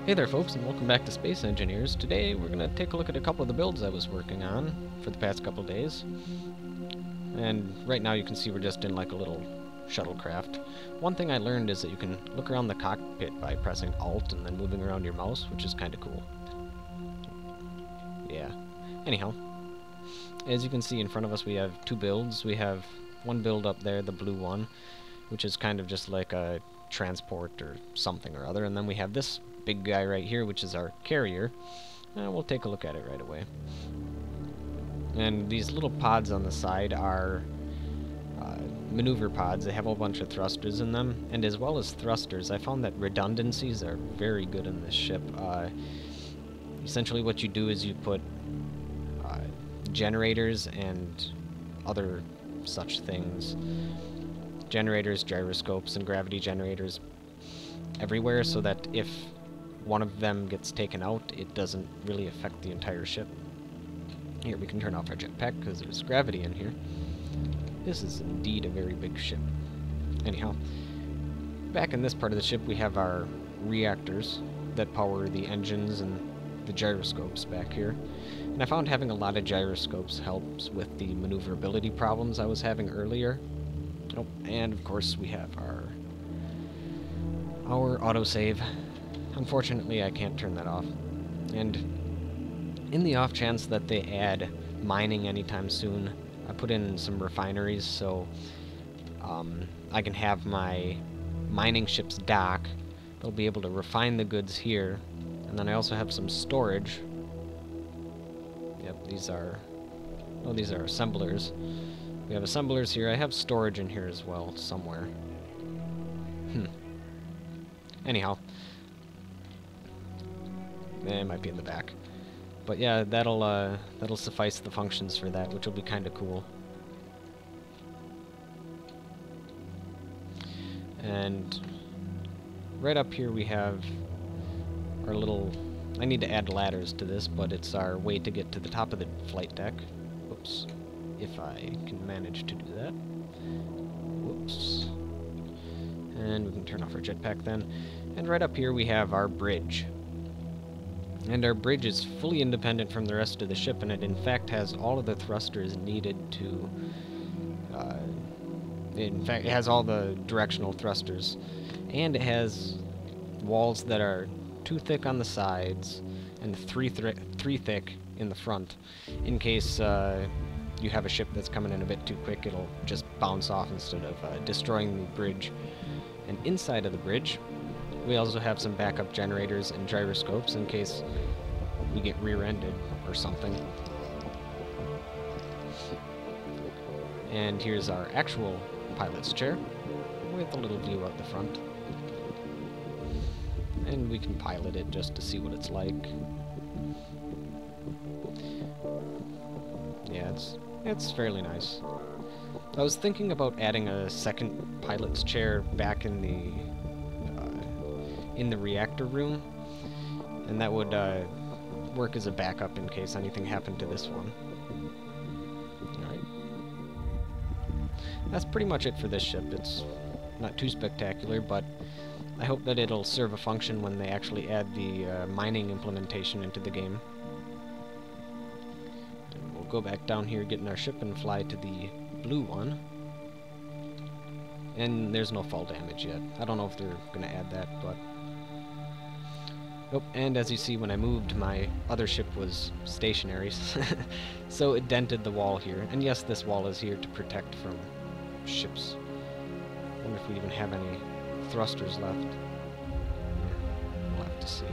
Hey there folks, and welcome back to Space Engineers. Today we're going to take a look at a couple of the builds I was working on for the past couple of days. And right now you can see we're just in like a little shuttlecraft. One thing I learned is that you can look around the cockpit by pressing Alt and then moving around your mouse, which is kind of cool. Yeah. Anyhow, as you can see in front of us we have two builds. We have one build up there, the blue one, which is kind of just like a transport or something or other, and then we have this big guy right here, which is our carrier. We'll take a look at it right away. And these little pods on the side are maneuver pods. They have a whole bunch of thrusters in them, and as well as thrusters, I found that redundancies are very good in this ship. Essentially what you do is you put generators and other such things, generators, gyroscopes, and gravity generators everywhere, so that if one of them gets taken out, it doesn't really affect the entire ship. Here, we can turn off our jetpack because there's gravity in here. This is indeed a very big ship. Anyhow, back in this part of the ship we have our reactors that power the engines and the gyroscopes back here. And I found having a lot of gyroscopes helps with the maneuverability problems I was having earlier. Oh, and of course we have our autosave. Unfortunately, I can't turn that off. And in the off chance that they add mining anytime soon, I put in some refineries so I can have my mining ships dock. They'll be able to refine the goods here. And then I also have some storage. Yep, these are assemblers. We have assemblers here. I have storage in here as well, somewhere. Anyhow. It might be in the back. But yeah, that'll suffice the functions for that, which will be kind of cool. And right up here we have our little... I need to add ladders to this, but it's our way to get to the top of the flight deck. Whoops. If I can manage to do that. Whoops. And we can turn off our jetpack then. And right up here we have our bridge. And our bridge is fully independent from the rest of the ship, and it in fact has all of the thrusters needed to... in fact, it has all the directional thrusters. And it has walls that are 2 thick on the sides and 3 thick in the front. In case you have a ship that's coming in a bit too quick, it'll just bounce off instead of destroying the bridge. And inside of the bridge, we also have some backup generators and gyroscopes in case we get rear-ended or something. And here's our actual pilot's chair with a little view out the front. And we can pilot it just to see what it's like. Yeah, it's fairly nice. I was thinking about adding a second pilot's chair back in the reactor room, and that would work as a backup in case anything happened to this one. Alright. That's pretty much it for this ship. It's not too spectacular, but I hope that it'll serve a function when they actually add the mining implementation into the game. And we'll go back down here, get in our ship, and fly to the blue one. And there's no fall damage yet. I don't know if they're going to add that, but... Nope, and as you see, when I moved, my other ship was stationary, so it dented the wall here. And yes, this wall is here to protect from ships. I wonder if we even have any thrusters left. We'll have to see.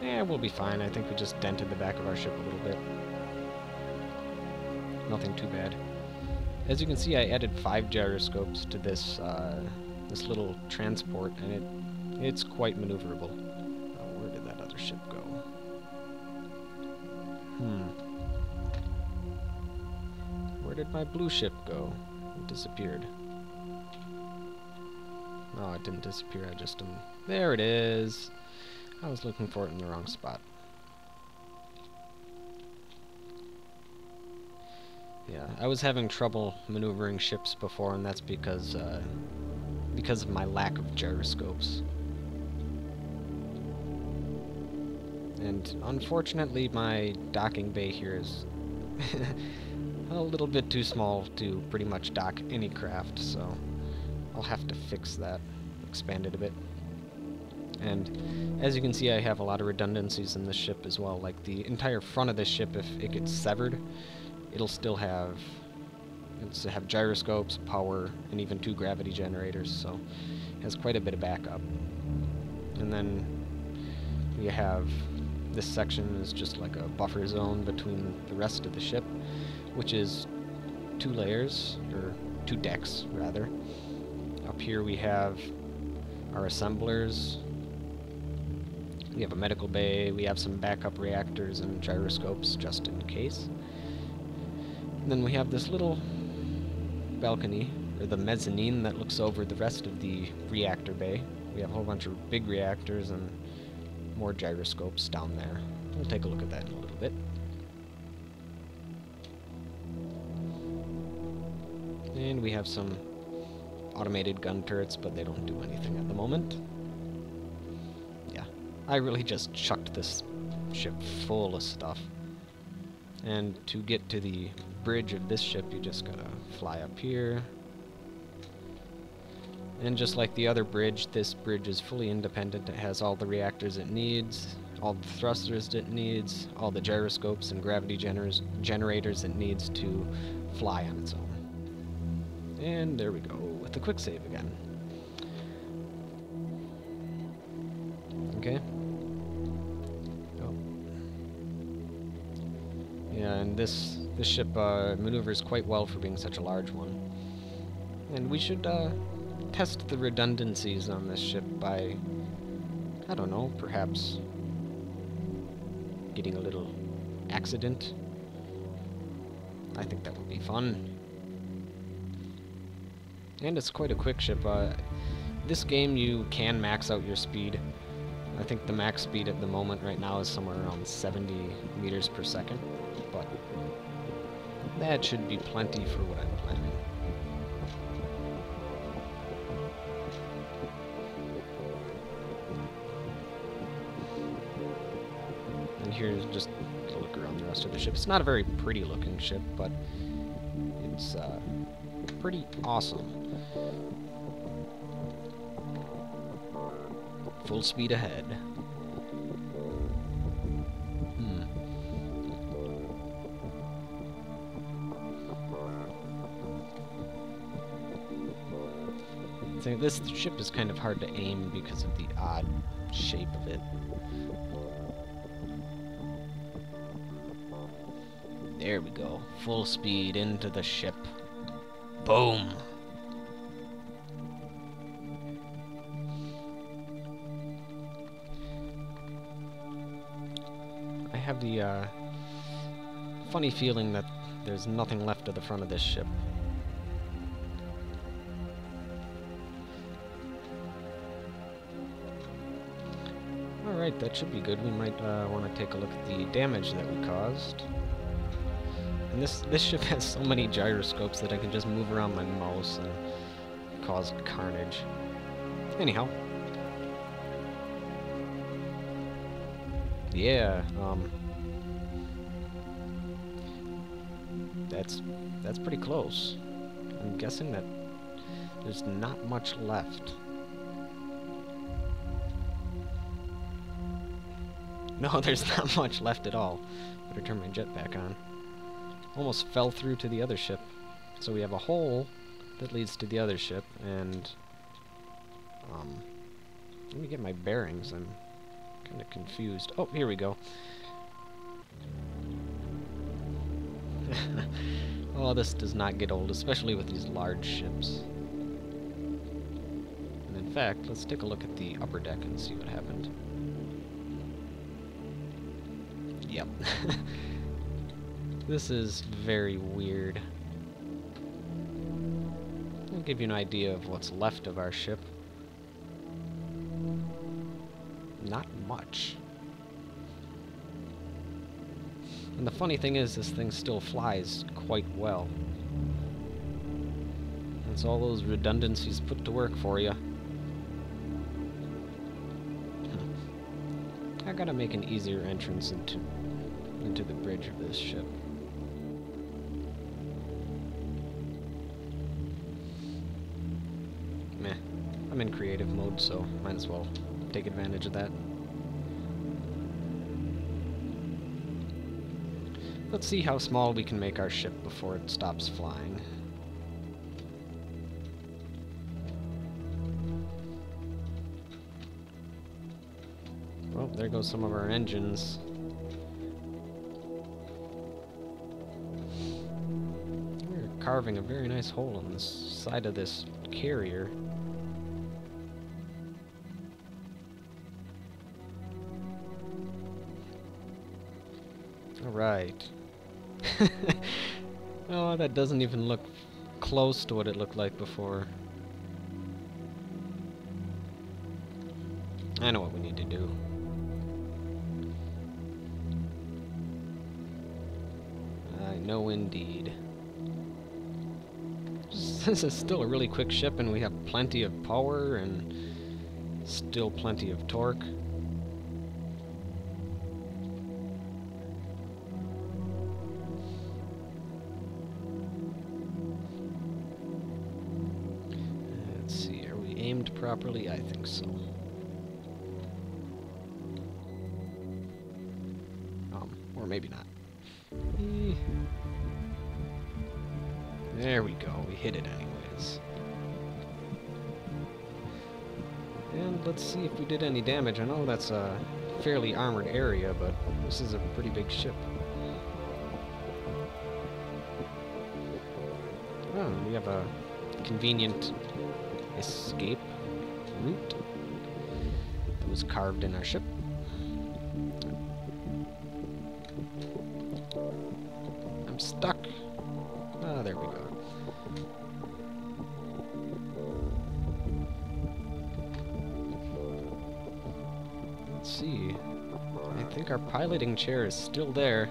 Yeah, we'll be fine. I think we just dented the back of our ship a little bit. Nothing too bad. As you can see, I added 5 gyroscopes to this this little transport, and it's quite maneuverable. Oh, where did that other ship go? Where did my blue ship go? It disappeared. No, it didn't disappear, I just... there it is! I was looking for it in the wrong spot. Yeah, I was having trouble maneuvering ships before, and that's because because of my lack of gyroscopes. And unfortunately, my docking bay here is a little bit too small to pretty much dock any craft, so I'll have to fix that, expand it a bit. And as you can see, I have a lot of redundancies in this ship as well. Like the entire front of this ship, if it gets severed, it'll still have gyroscopes, power, and even 2 gravity generators, so it has quite a bit of backup. And then we have this section is just like a buffer zone between the rest of the ship, which is 2 layers, or 2 decks rather. Up here we have our assemblers. We have a medical bay, we have some backup reactors and gyroscopes just in case. And then we have this little balcony, or the mezzanine, that looks over the rest of the reactor bay. We have a whole bunch of big reactors and more gyroscopes down there. We'll take a look at that in a little bit. And we have some automated gun turrets, but they don't do anything at the moment. Yeah, I really just chucked this ship full of stuff. And to get to the bridge of this ship, you just gotta fly up here. And just like the other bridge, this bridge is fully independent. It has all the reactors it needs, all the thrusters it needs, all the gyroscopes and gravity generators it needs to fly on its own. And there we go, with the quick save again. Okay. Oh. Yeah, and this ship maneuvers quite well for being such a large one. And we should test the redundancies on this ship by, I don't know, perhaps getting a little accident. I think that would be fun. And it's quite a quick ship. This game you can max out your speed. I think the max speed at the moment right now is somewhere around 70 meters per second, but that should be plenty for what I'm planning. And here's just a look around the rest of the ship. It's not a very pretty looking ship, but it's pretty awesome. Full speed ahead. So this ship is kind of hard to aim because of the odd shape of it. There we go. Full speed into the ship. Boom! I have the funny feeling that there's nothing left of the front of this ship. Alright, that should be good. We might want to take a look at the damage that we caused. And this ship has so many gyroscopes that I can just move around my mouse and cause carnage. Anyhow. Yeah, that's pretty close. I'm guessing that there's not much left. No, there's not much left at all. Better turn my jetpack on. Almost fell through to the other ship. So we have a hole that leads to the other ship, and let me get my bearings. I'm kind of confused. Oh, here we go. Oh, this does not get old, especially with these large ships. And in fact, let's take a look at the upper deck and see what happened. Yep. This is very weird. I'll give you an idea of what's left of our ship. Not much. And the funny thing is, this thing still flies quite well. That's all those redundancies put to work for you. I gotta make an easier entrance into the bridge of this ship. Meh. I'm in creative mode, so might as well take advantage of that. Let's see how small we can make our ship before it stops flying. Well, there goes some of our engines. We're carving a very nice hole in the side of this carrier. Alright. Oh, that doesn't even look close to what it looked like before. I know what we need to do. I know indeed. This is still a really quick ship, and we have plenty of power and still plenty of torque. Let's see, are we aimed properly? I think so. Or maybe not. There we go, we hit it anyways. And let's see if we did any damage. I know that's a fairly armored area, but this is a pretty big ship. Oh, we have a convenient escape route that was carved in our ship. I'm stuck. Ah, there we go. Let's see. I think our piloting chair is still there.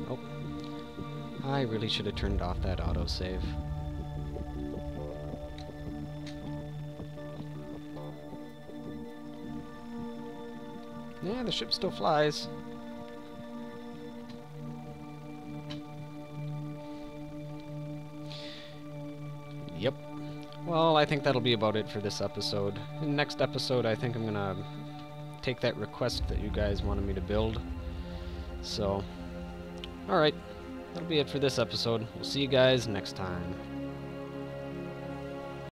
Oh. I really should have turned off that autosave. Yeah, the ship still flies. Yep. Well, I think that'll be about it for this episode. In the next episode, I think I'm gonna take that request that you guys wanted me to build. So, alright. That'll be it for this episode. We'll see you guys next time.